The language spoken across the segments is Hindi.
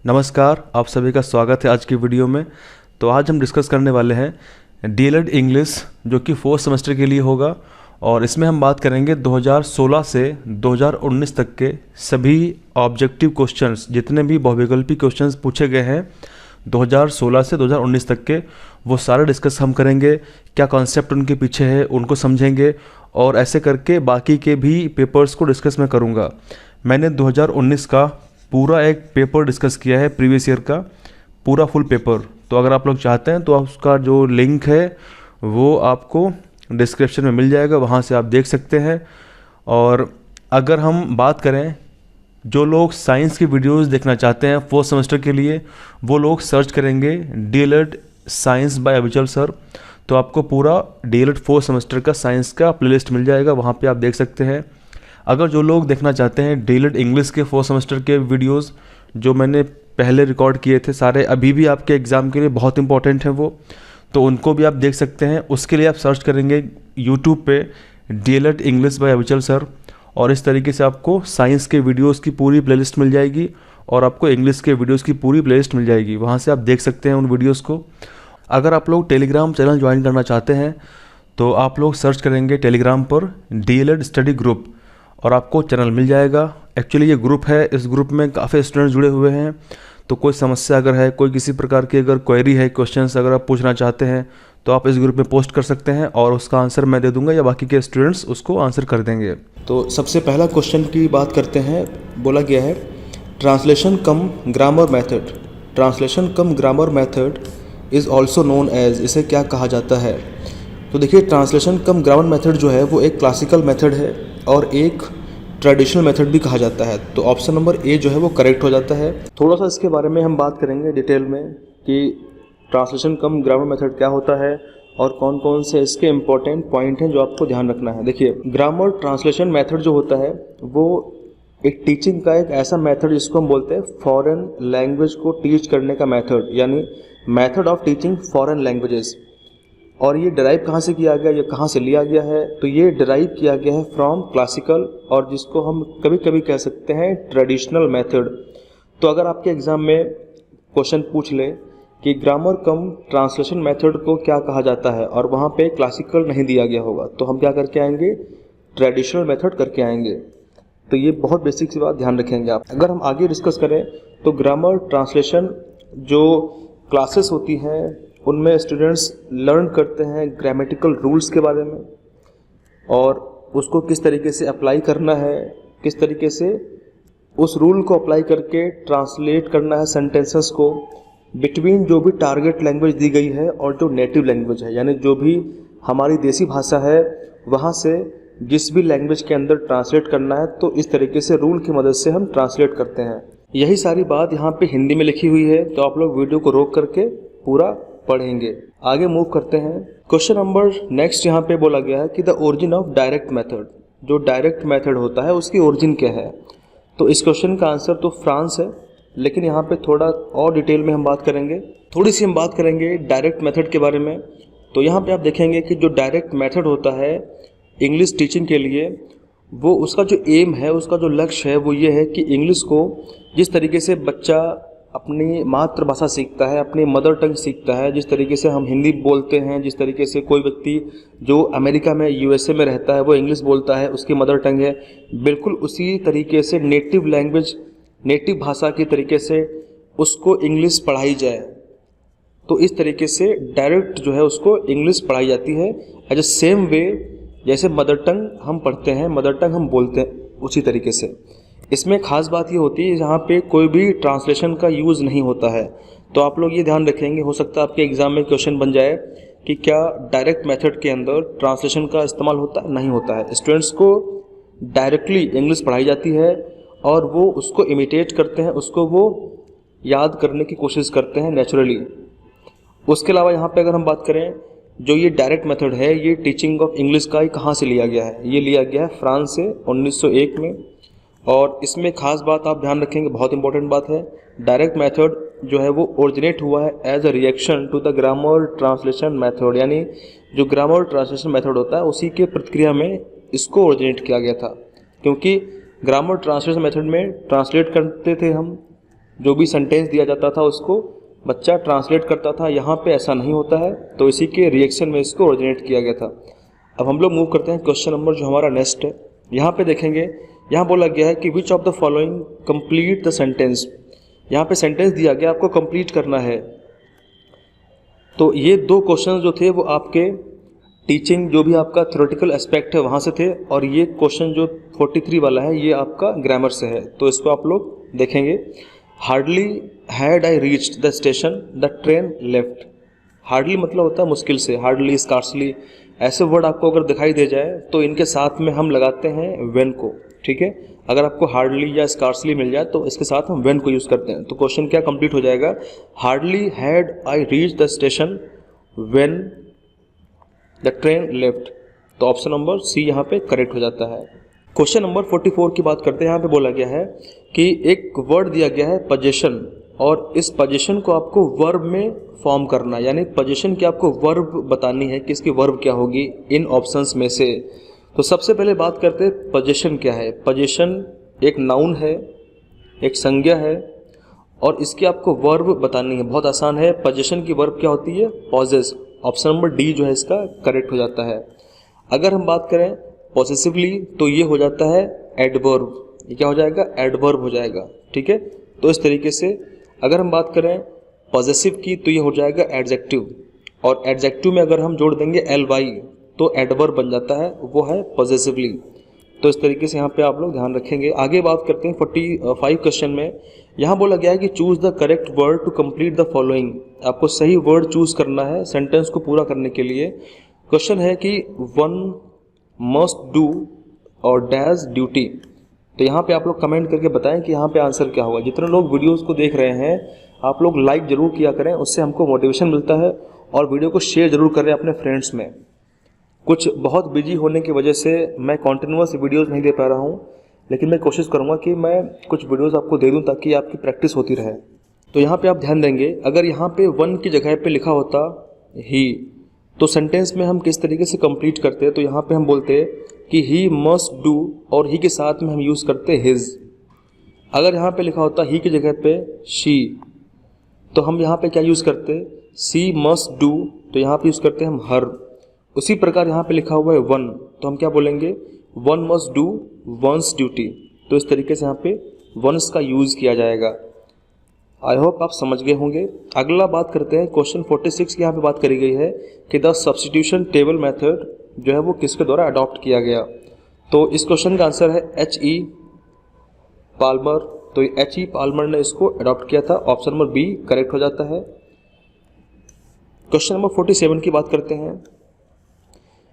नमस्कार, आप सभी का स्वागत है आज की वीडियो में। तो आज हम डिस्कस करने वाले हैं डीएलएड इंग्लिश, जो कि 4th सेमेस्टर के लिए होगा। और इसमें हम बात करेंगे 2016 से 2019 तक के सभी ऑब्जेक्टिव क्वेश्चंस, जितने भी बहुविकल्पी क्वेश्चंस पूछे गए हैं 2016 से 2019 तक के, वो सारे डिस्कस हम करेंगे। क्या कॉन्सेप्ट उनके पीछे है उनको समझेंगे, और ऐसे करके बाकी के भी पेपर्स को डिस्कस मैं करूँगा। मैंने 2019 का पूरा एक पेपर डिस्कस किया है, प्रीवियस ईयर का पूरा फुल पेपर। तो अगर आप लोग चाहते हैं तो उसका जो लिंक है वो आपको डिस्क्रिप्शन में मिल जाएगा, वहाँ से आप देख सकते हैं। और अगर हम बात करें, जो लोग साइंस की वीडियोस देखना चाहते हैं 4th सेमेस्टर के लिए, वो लोग सर्च करेंगे DElEd science by Avichal sir, तो आपको पूरा डीएलएड 4th सेमेस्टर का साइंस का प्लेलिस्ट मिल जाएगा, वहाँ पे आप देख सकते हैं। अगर जो लोग देखना चाहते हैं डीएलएड इंग्लिश के 4th सेमेस्टर के वीडियोस, जो मैंने पहले रिकॉर्ड किए थे सारे, अभी भी आपके एग्ज़ाम के लिए बहुत इंपॉर्टेंट हैं वो, तो उनको भी आप देख सकते हैं। उसके लिए आप सर्च करेंगे यूट्यूब पे DElEd English by Avichal sir, और इस तरीके से आपको साइंस के वीडियोस की पूरी प्लेलिस्ट मिल जाएगी और आपको इंग्लिश के वीडियोस की पूरी प्लेलिस्ट मिल जाएगी, वहाँ से आप देख सकते हैं उन वीडियोस को। अगर आप लोग टेलीग्राम चैनल ज्वाइन करना चाहते हैं तो आप लोग सर्च करेंगे टेलीग्राम पर डीएलएड स्टडी ग्रुप, और आपको चैनल मिल जाएगा। एक्चुअली ये ग्रुप है, इस ग्रुप में काफ़ी स्टूडेंट्स जुड़े हुए हैं। तो कोई समस्या अगर है, कोई किसी प्रकार की अगर क्वेरी है, क्वेश्चंस अगर आप पूछना चाहते हैं, तो आप इस ग्रुप में पोस्ट कर सकते हैं और उसका आंसर मैं दे दूंगा, या बाकी के स्टूडेंट्स उसको आंसर कर देंगे। तो सबसे पहला क्वेश्चन की बात करते हैं। बोला गया है translation cum grammar method. Translation cum grammar method is also known as, इसे क्या कहा जाता है? तो देखिए, ट्रांसलेशन कम ग्रामर मेथड जो है वो एक क्लासिकल मेथड है और एक ट्रेडिशनल मेथड भी कहा जाता है। तो ऑप्शन नंबर ए जो है वो करेक्ट हो जाता है। थोड़ा सा इसके बारे में हम बात करेंगे डिटेल में कि ट्रांसलेशन कम ग्रामर मेथड क्या होता है और कौन कौन से इसके इम्पोर्टेंट पॉइंट हैं जो आपको ध्यान रखना है। देखिए, ग्रामर ट्रांसलेशन मेथड जो होता है वो एक टीचिंग का एक ऐसा मेथड जिसको हम बोलते हैं फॉरेन लैंग्वेज को टीच करने का मेथड, यानी method of teaching foreign languages. और ये डिराइव कहाँ से किया गया, ये कहाँ से लिया गया है? तो ये डिराइव किया गया है फ्रॉम क्लासिकल, और जिसको हम कभी कभी कह सकते हैं ट्रेडिशनल मेथड। तो अगर आपके एग्ज़ाम में क्वेश्चन पूछ ले कि ग्रामर कम ट्रांसलेशन मेथड को क्या कहा जाता है, और वहाँ पे क्लासिकल नहीं दिया गया होगा, तो हम क्या करके आएंगे? ट्रेडिशनल मेथड करके आएंगे। तो ये बहुत बेसिक सी बात ध्यान रखेंगे आप। अगर हम आगे डिस्कस करें तो ग्रामर ट्रांसलेशन जो क्लासेस होती हैं उनमें स्टूडेंट्स लर्न करते हैं ग्रामेटिकल रूल्स के बारे में, और उसको किस तरीके से अप्लाई करना है, किस तरीके से उस रूल को अप्लाई करके ट्रांसलेट करना है सेंटेंसेस को बिटवीन जो भी टारगेट लैंग्वेज दी गई है और जो नेटिव लैंग्वेज है, यानी जो भी हमारी देसी भाषा है वहाँ से जिस भी लैंग्वेज के अंदर ट्रांसलेट करना है, तो इस तरीके से रूल की मदद से हम ट्रांसलेट करते हैं। यही सारी बात यहाँ पे हिंदी में लिखी हुई है, तो आप लोग वीडियो को रोक करके पूरा पढ़ेंगे। आगे मूव करते हैं। क्वेश्चन नंबर नेक्स्ट यहाँ पे बोला गया है कि the origin of direct method. जो डायरेक्ट मेथड होता है उसकी ओरिजिन क्या है? तो इस क्वेश्चन का आंसर तो फ्रांस है, लेकिन यहाँ पे थोड़ा और डिटेल में हम बात करेंगे। थोड़ी सी हम बात करेंगे डायरेक्ट मेथड के बारे में। तो यहाँ पे आप देखेंगे कि जो डायरेक्ट मेथड होता है इंग्लिश टीचिंग के लिए, वो उसका जो एम है, उसका जो लक्ष्य है वो ये है कि इंग्लिश को जिस तरीके से बच्चा अपनी मातृभाषा सीखता है, अपनी मदर टंग सीखता है, जिस तरीके से हम हिंदी बोलते हैं, जिस तरीके से कोई व्यक्ति जो अमेरिका में, यूएसए में रहता है वो इंग्लिश बोलता है, उसकी मदर टंग है, बिल्कुल उसी तरीके से नेटिव लैंग्वेज, नेटिव भाषा के तरीके से उसको इंग्लिश पढ़ाई जाए। तो इस तरीके से डायरेक्ट जो है उसको इंग्लिश पढ़ाई जाती है एज ए सेम वे जैसे मदर टंग हम पढ़ते हैं, मदर टंग हम बोलते हैं, उसी तरीके से। इसमें खास बात ये होती है जहाँ पे कोई भी ट्रांसलेशन का यूज़ नहीं होता है। तो आप लोग ये ध्यान रखेंगे, हो सकता है आपके एग्ज़ाम में क्वेश्चन बन जाए कि क्या डायरेक्ट मेथड के अंदर ट्रांसलेशन का इस्तेमाल होता है? नहीं होता है। स्टूडेंट्स को डायरेक्टली इंग्लिश पढ़ाई जाती है और वो उसको इमिटेट करते हैं, उसको वो याद करने की कोशिश करते हैं नेचुरली। उसके अलावा यहाँ पे अगर हम बात करें, जो ये डायरेक्ट मेथड है ये टीचिंग ऑफ इंग्लिश का ही कहाँ से लिया गया है? ये लिया गया है फ्रांस से 1901 में। और इसमें खास बात आप ध्यान रखेंगे, बहुत इंपॉर्टेंट बात है, डायरेक्ट मेथड जो है वो ओरिजिनेट हुआ है as a reaction to the grammar translation method, यानी जो ग्रामर ट्रांसलेशन मेथड होता है उसी के प्रतिक्रिया में इसको ओरिजिनेट किया गया था। क्योंकि ग्रामर ट्रांसलेशन मेथड में ट्रांसलेट करते थे हम जो भी सेंटेंस दिया जाता था उसको बच्चा ट्रांसलेट करता था। यहाँ पे ऐसा नहीं होता है, तो इसी के रिएक्शन में इसको ओरिजिनेट किया गया था। अब हम लोग मूव करते हैं क्वेश्चन नंबर जो हमारा नेक्स्ट है। यहाँ पे देखेंगे, यहाँ बोला गया है कि which of the following complete the sentence. यहाँ पे सेंटेंस दिया गया, आपको कंप्लीट करना है। तो ये दो क्वेश्चन जो थे वो आपके टीचिंग जो भी आपका थ्योरेटिकल एस्पेक्ट है वहाँ से थे, और ये क्वेश्चन जो 43 वाला है ये आपका ग्रामर से है। तो इसको आप लोग देखेंगे। Hardly had I reached the station the train left. Hardly मतलब होता है मुश्किल से, हार्डली, स्कार्सली, ऐसे वर्ड आपको अगर दिखाई दे जाए तो इनके साथ में हम लगाते हैं व्हेन को। ठीक है, अगर आपको हार्डली या स्कार्सली मिल जाए तो इसके साथ हम व्हेन को यूज़ करते हैं। तो क्वेश्चन क्या कंप्लीट हो जाएगा, hardly had I reach the station when the train left. तो ऑप्शन नंबर सी यहाँ पे करेक्ट हो जाता है। क्वेश्चन नंबर 44 की बात करते हैं। यहाँ पे बोला गया है कि एक वर्ड दिया गया है पोजीशन, और इस पोजीशन को आपको वर्ब में फॉर्म करना, यानी पोजीशन की आपको वर्ब बतानी है कि इसकी वर्ब क्या होगी इन ऑप्शंस में से। तो सबसे पहले बात करते हैं पोजीशन क्या है। पोजीशन एक नाउन है, एक संज्ञा है, और इसकी आपको वर्ब बतानी है। बहुत आसान है, पोजीशन की वर्ब क्या होती है, पॉजेस। ऑप्शन नंबर डी जो है इसका करेक्ट हो जाता है। अगर हम बात करें पॉसेसिवली तो ये हो जाता है एडवर्ब। ये क्या हो जाएगा, एडवर्ब हो जाएगा। ठीक है, तो इस तरीके से अगर हम बात करें पॉसेसिव की तो ये हो जाएगा एडजेक्टिव, और एडजेक्टिव में अगर हम जोड़ देंगे ly तो एडवर्ब बन जाता है, वो है पॉसेसिवली। तो इस तरीके से यहाँ पे आप लोग ध्यान रखेंगे। आगे बात करते हैं 45 क्वेश्चन में। यहाँ बोला गया है कि choose the correct word to complete the following. आपको सही वर्ड चूज करना है सेंटेंस को पूरा करने के लिए। क्वेश्चन है कि वन मस्ट डू और डैज ड्यूटी। तो यहाँ पे आप लोग कमेंट करके बताएं कि यहाँ पे आंसर क्या होगा। जितने लोग वीडियोस को देख रहे हैं आप लोग लाइक जरूर किया करें, उससे हमको मोटिवेशन मिलता है, और वीडियो को शेयर जरूर करें अपने फ्रेंड्स में। कुछ बहुत बिजी होने की वजह से मैं कॉन्टिन्यूस वीडियोस नहीं दे पा रहा हूँ, लेकिन मैं कोशिश करूँगा कि मैं कुछ वीडियोस आपको दे दूँ ताकि आपकी प्रैक्टिस होती रहे। तो यहाँ पे आप ध्यान देंगे, अगर यहाँ पे वन की जगह पे लिखा होता ही, तो सेंटेंस में हम किस तरीके से कंप्लीट करते हैं। तो यहाँ पे हम बोलते हैं कि ही मस्ट डू, और ही के साथ में हम यूज़ करते हिज। अगर यहाँ पे लिखा होता ही की जगह पे शी, तो हम यहाँ पे क्या यूज़ करते, सी मस्ट डू, तो यहाँ पे यूज़ करते हैं हम हर। उसी प्रकार यहाँ पे लिखा हुआ है वन, तो हम क्या बोलेंगे, one must do once duty. तो इस तरीके से यहाँ पे वंस का यूज़ किया जाएगा। आई होप आप समझ गए होंगे। अगला बात करते हैं क्वेश्चन 46 की। यहाँ पे बात करी गई है कि द सब्स्टिट्यूशन टेबल मेथड जो है वो किसके द्वारा अडॉप्ट किया गया। तो इस क्वेश्चन का आंसर है H.E. पाल्मर। तो H.E. पाल्मर ने इसको अडॉप्ट किया था। ऑप्शन नंबर बी करेक्ट हो जाता है। क्वेश्चन नंबर 47 की बात करते हैं।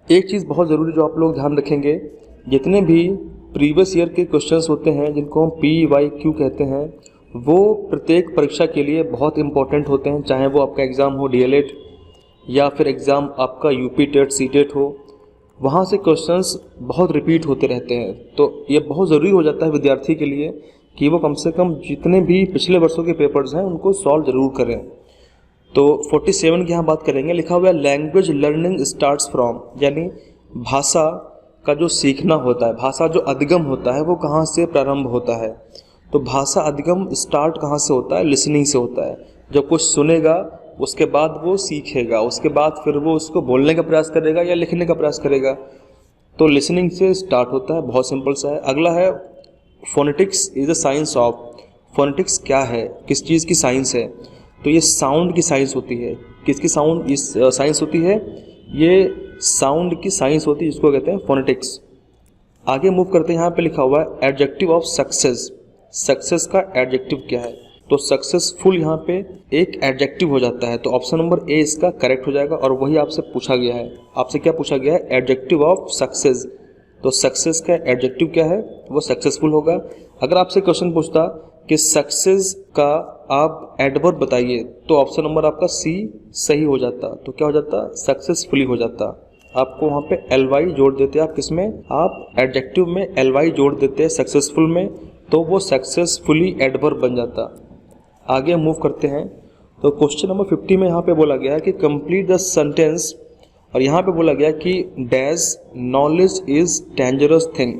एक चीज़ बहुत ज़रूरी जो आप लोग ध्यान रखेंगे, जितने भी प्रीवियस ईयर के क्वेश्चंस होते हैं जिनको हम PYQ कहते हैं, वो प्रत्येक परीक्षा के लिए बहुत इंपॉर्टेंट होते हैं। चाहे वो आपका एग्ज़ाम हो DLED या फिर एग्ज़ाम आपका UP टेट CTET हो, वहाँ से क्वेश्चंस बहुत रिपीट होते रहते हैं। तो ये बहुत ज़रूरी हो जाता है विद्यार्थी के लिए कि वो कम से कम जितने भी पिछले वर्षों के पेपर्स हैं उनको सॉल्व ज़रूर करें। तो 47 की यहाँ बात करेंगे। लिखा हुआ है लैंग्वेज लर्निंग स्टार्ट्स फ्रॉम, यानी भाषा का जो सीखना होता है, भाषा जो अधिगम होता है वो कहाँ से प्रारंभ होता है। तो भाषा अधिगम स्टार्ट कहाँ से होता है, लिसनिंग से होता है। जब कुछ सुनेगा उसके बाद वो सीखेगा, उसके बाद फिर वो उसको बोलने का प्रयास करेगा या लिखने का प्रयास करेगा। तो लिसनिंग से स्टार्ट होता है, बहुत सिंपल सा है। अगला है phonetics is the science of. Phonetics क्या है, किस चीज़ की साइंस है। तो ये साउंड की साइंस होती है। किसकी साउंड इस साइंस होती है, ये साउंड की साइंस होती है, जिसको कहते हैं फोनेटिक्स। आगे मूव करते हैं। यहाँ पे लिखा हुआ है एडजेक्टिव ऑफ सक्सेस। सक्सेस का एडजेक्टिव क्या है। तो सक्सेसफुल यहाँ पे एक एडजेक्टिव हो जाता है। तो ऑप्शन नंबर ए इसका करेक्ट हो जाएगा, और वही आपसे पूछा गया है। आपसे क्या पूछा गया है, एडजेक्टिव ऑफ सक्सेस। तो सक्सेस का एडजेक्टिव क्या है, वो सक्सेसफुल होगा। अगर आपसे क्वेश्चन पूछता कि सक्सेस का आप एडवर्ब बताइए, तो ऑप्शन नंबर आपका सी सही हो जाता। तो क्या हो जाता, सक्सेसफुली हो जाता। आपको वहाँ पे ly जोड़ देते आप, किसमें, आप एडजेक्टिव में ly जोड़ देते हैं सक्सेसफुल में, तो वो सक्सेसफुली एडवर्ब बन जाता। आगे मूव करते हैं। तो क्वेश्चन नंबर 50 में यहाँ पे बोला गया है कि कंप्लीट द सेंटेंस, और यहाँ पे बोला गया कि dash knowledge is dangerous thing.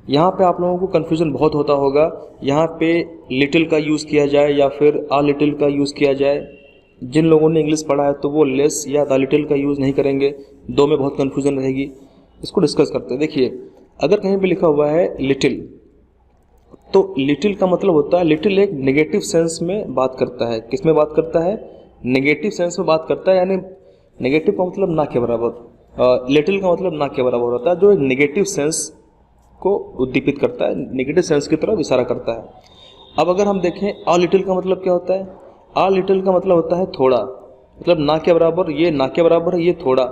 यहाँ पे आप लोगों को कन्फ्यूज़न बहुत होता होगा, यहाँ पे लिटिल का यूज़ किया जाए या फिर अ लिटिल का यूज़ किया जाए। जिन लोगों ने इंग्लिश पढ़ा है तो वो लेस या द लिटिल का यूज़ नहीं करेंगे, दो में बहुत कन्फ्यूज़न रहेगी। इसको डिस्कस करते हैं। देखिए, अगर कहीं पे लिखा हुआ है लिटिल, तो लिटिल का मतलब होता है, लिटिल एक नेगेटिव सेंस में बात करता है। किस में बात करता है? नेगेटिव सेंस में बात करता है, यानी नेगेटिव का मतलब ना के बराबर, लिटिल का मतलब ना के बराबर होता है, जो एक नेगेटिव सेंस को उद्दीपित करता है, नेगेटिव सेंस की तरफ इशारा करता है। अब अगर हम देखें अ लिटिल का मतलब क्या होता है? अ लिटिल का मतलब होता है थोड़ा, मतलब ना के बराबर, ये ना के बराबर है, ये थोड़ा।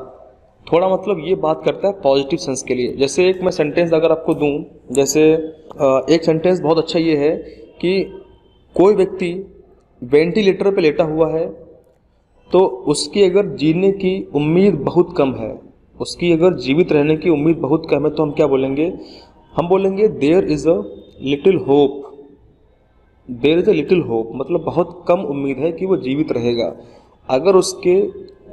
थोड़ा मतलब ये बात करता है पॉजिटिव सेंस के लिए। जैसे एक मैं सेंटेंस अगर आपको दूं, जैसे एक सेंटेंस बहुत अच्छा ये है कि कोई व्यक्ति वेंटिलेटर पे लेटा हुआ है तो उसकी अगर जीने की उम्मीद बहुत कम है, उसकी अगर जीवित रहने की उम्मीद बहुत कम है, तो हम क्या बोलेंगे? हम बोलेंगे there is a little hope. There is a little hope मतलब बहुत कम उम्मीद है कि वो जीवित रहेगा। अगर उसके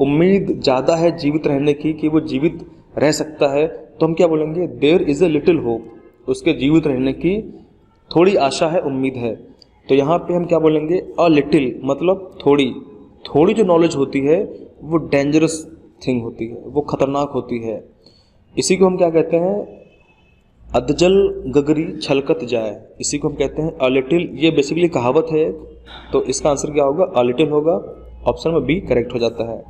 उम्मीद ज़्यादा है जीवित रहने की, कि वो जीवित रह सकता है, तो हम क्या बोलेंगे? There is a little hope. उसके जीवित रहने की थोड़ी आशा है, उम्मीद है। तो यहाँ पे हम क्या बोलेंगे? अ लिटिल मतलब थोड़ी। थोड़ी जो नॉलेज होती है वो डेंजरस थिंग होती है, वो खतरनाक होती है। इसी को हम क्या कहते हैं? अधजल गगरी छलकत जाए, इसी को हम कहते हैं अ लिटिल। ये बेसिकली कहावत है, तो इसका आंसर क्या होगा? अ लिटिल होगा। ऑप्शन में बी करेक्ट हो जाता है।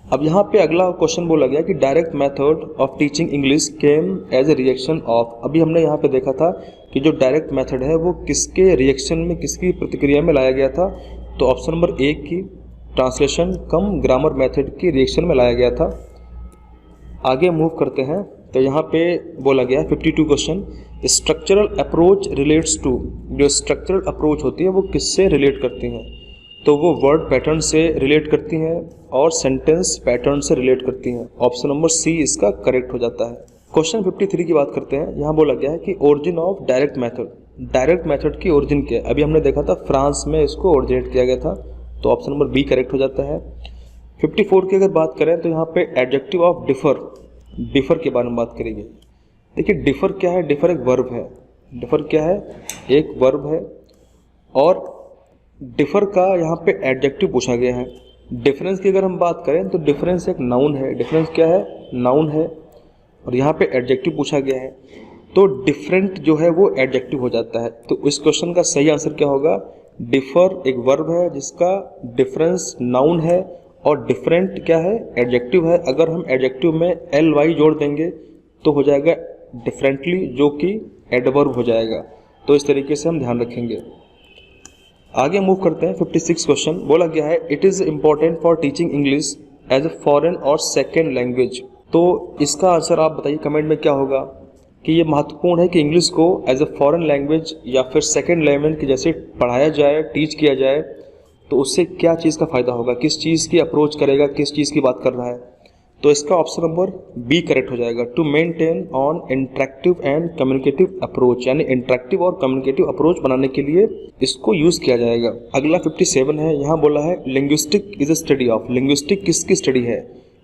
अब यहाँ पे अगला क्वेश्चन बोला गया कि direct method of teaching English came as a reaction of. अभी हमने यहाँ पे देखा था कि जो डायरेक्ट मेथड है वो किसके रिएक्शन में, किसकी प्रतिक्रिया में लाया गया था? तो ऑप्शन नंबर ए की ट्रांसलेशन कम ग्रामर मेथड की रिएक्शन में लाया गया था। आगे मूव करते हैं, तो यहाँ पे बोला गया 52 question, structural approach relates to. जो स्ट्रक्चरल अप्रोच होती है वो किससे रिलेट करती हैं? तो वो वर्ड पैटर्न से रिलेट करती हैं और सेंटेंस पैटर्न से रिलेट करती हैं। ऑप्शन नंबर सी इसका करेक्ट हो जाता है। क्वेश्चन 53 की बात करते हैं। यहाँ बोला गया है कि origin of direct method. Direct method की ओरिजिन क्या है? अभी हमने देखा था फ्रांस में इसको ओरिजिनेट किया गया था, तो ऑप्शन नंबर बी करेक्ट हो जाता है। 54 की अगर बात करें तो यहाँ पे एडजेक्टिव ऑफ डिफर, डिफर के बारे में बात करेंगे। देखिए डिफर क्या है? डिफर एक वर्ब है। डिफर क्या है? एक वर्ब है। और डिफर का यहाँ पे एडजेक्टिव पूछा गया है। डिफरेंस की अगर हम बात करें तो डिफरेंस एक नाउन है। डिफरेंस क्या है? नाउन है। और यहाँ पे एडजेक्टिव पूछा गया है, तो डिफरेंट जो है वो एडजेक्टिव हो जाता है। तो इस क्वेश्चन का सही आंसर क्या होगा? डिफर एक वर्ब है जिसका डिफरेंस नाउन है और डिफरेंट क्या है? एडजेक्टिव है। अगर हम एडजेक्टिव में एल वाई जोड़ देंगे तो हो जाएगा डिफरेंटली, जो कि एडवर्ब हो जाएगा। तो इस तरीके से हम ध्यान रखेंगे। आगे मूव करते हैं। 56 क्वेश्चन बोला गया है it is important for teaching English as a foreign और सेकेंड लैंग्वेज। तो इसका आंसर आप बताइए कमेंट में क्या होगा कि ये महत्वपूर्ण है कि इंग्लिश को एज ए फॉरेन लैंग्वेज या फिर सेकेंड लैंग्वेज के जैसे पढ़ाया जाए, टीच किया जाए, तो उससे क्या चीज़ का फ़ायदा होगा? किस चीज़ की अप्रोच करेगा? किस चीज़ की बात कर रहा है? तो इसका ऑप्शन नंबर बी करेक्ट हो जाएगा। To maintain on interactive and communicative approach, यानी इंटरेक्टिव और कम्युनिकेटिव अप्रोच बनाने के लिए इसको यूज़ किया जाएगा। अगला 57 है। यहाँ बोला है linguistic is a study of. Linguistic किसकी स्टडी है?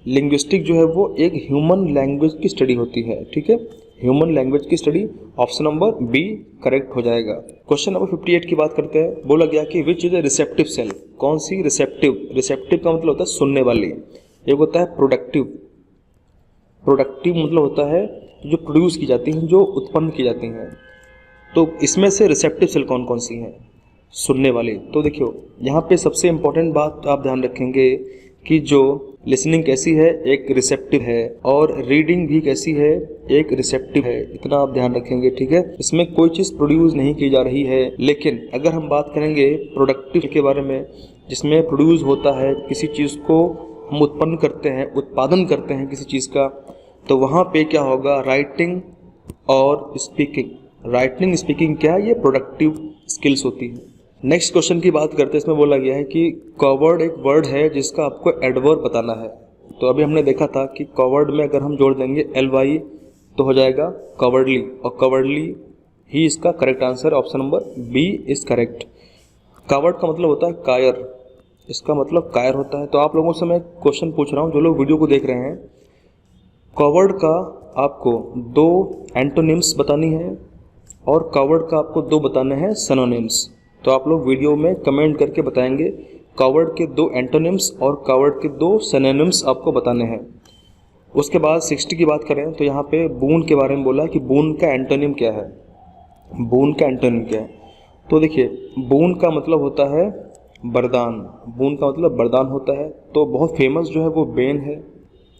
लिंग्विस्टिक जो है वो एक ह्यूमन लैंग्वेज की स्टडी होती है। ठीक है, ह्यूमन लैंग्वेज की study. Option number B correct हो जाएगा। क्वेश्चन नंबर 58 की बात करते हैं। बोला गया कि which is a receptive cell. कौन सी? रिसेप्टिव। रिसेप्टिव का मतलब होता है सुनने वाली। एक होता है प्रोडक्टिव। प्रोडक्टिव मतलब होता है जो प्रोड्यूस की जाती हैं, जो उत्पन्न की जाती हैं। तो इसमें से रिसेप्टिव सेल कौन कौन सी हैं? सुनने वाली। तो देखियो यहाँ पे सबसे इम्पोर्टेंट बात आप ध्यान रखेंगे कि जो लिसनिंग कैसी है? एक रिसेप्टिव है। और रीडिंग भी कैसी है? एक रिसेप्टिव है। इतना आप ध्यान रखेंगे। ठीक है, इसमें कोई चीज़ प्रोड्यूस नहीं की जा रही है। लेकिन अगर हम बात करेंगे प्रोडक्टिव के बारे में, जिसमें प्रोड्यूस होता है, किसी चीज़ को हम उत्पन्न करते हैं, उत्पादन करते हैं किसी चीज़ का, तो वहाँ पे क्या होगा? राइटिंग और स्पीकिंग। राइटिंग स्पीकिंग क्या है? ये प्रोडक्टिव स्किल्स होती है। नेक्स्ट क्वेश्चन की बात करते हैं। इसमें बोला गया है कि कवर्ड एक वर्ड है जिसका आपको एडवर्ब बताना है। तो अभी हमने देखा था कि कवर्ड में अगर हम जोड़ देंगे एल वाई तो हो जाएगा कवर्डली, और कवर्डली ही इसका correct answer. Option number B is correct. Covert का मतलब होता है कायर, इसका मतलब कायर होता है। तो आप लोगों से मैं क्वेश्चन पूछ रहा हूँ, जो लोग वीडियो को देख रहे हैं, कवर्ड का आपको 2 एंटोनिम्स बतानी है और कवर्ड का आपको 2 बताने हैं सिनोनिम्स। तो आप लोग वीडियो में कमेंट करके बताएंगे कवर्ड के 2 एंटोनिम्स और कवर्ड के 2 सिनोनिम्स आपको बताने हैं। उसके बाद 60 की बात करें तो यहाँ पे बून के बारे में बोला कि बून का एंटोनिम क्या है। बून का एंटोनिम क्या है, तो देखिए बून का मतलब होता है वरदान। बून का मतलब वरदान होता है। तो बहुत फेमस जो है वो बेन है,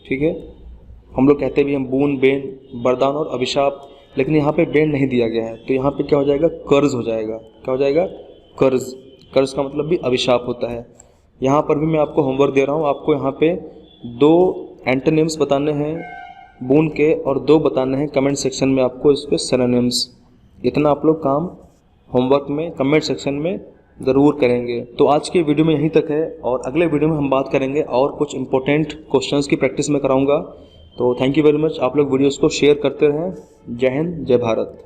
ठीक है। हम लोग कहते भी हम बून, बेन, वरदान और अभिशाप, लेकिन यहाँ पे बेन नहीं दिया गया है। तो यहाँ पे क्या हो जाएगा, कर्ज हो जाएगा। क्या हो जाएगा, कर्ज। कर्ज का मतलब भी अभिशाप होता है। यहाँ पर भी मैं आपको होमवर्क दे रहा हूँ, आपको यहाँ पे 2 एंटोनिम्स बताने हैं बून के और 2 बताने हैं कमेंट सेक्शन में आपको इसके सिनोनिम्स। इतना आप लोग काम होमवर्क में कमेंट सेक्शन में ज़रूर करेंगे। तो आज के वीडियो में यहीं तक है, और अगले वीडियो में हम बात करेंगे और कुछ इंपॉर्टेंट क्वेश्चंस की प्रैक्टिस में कराऊंगा। तो थैंक यू वेरी मच। आप लोग वीडियोस को शेयर करते रहें। जय हिंद, जय भारत।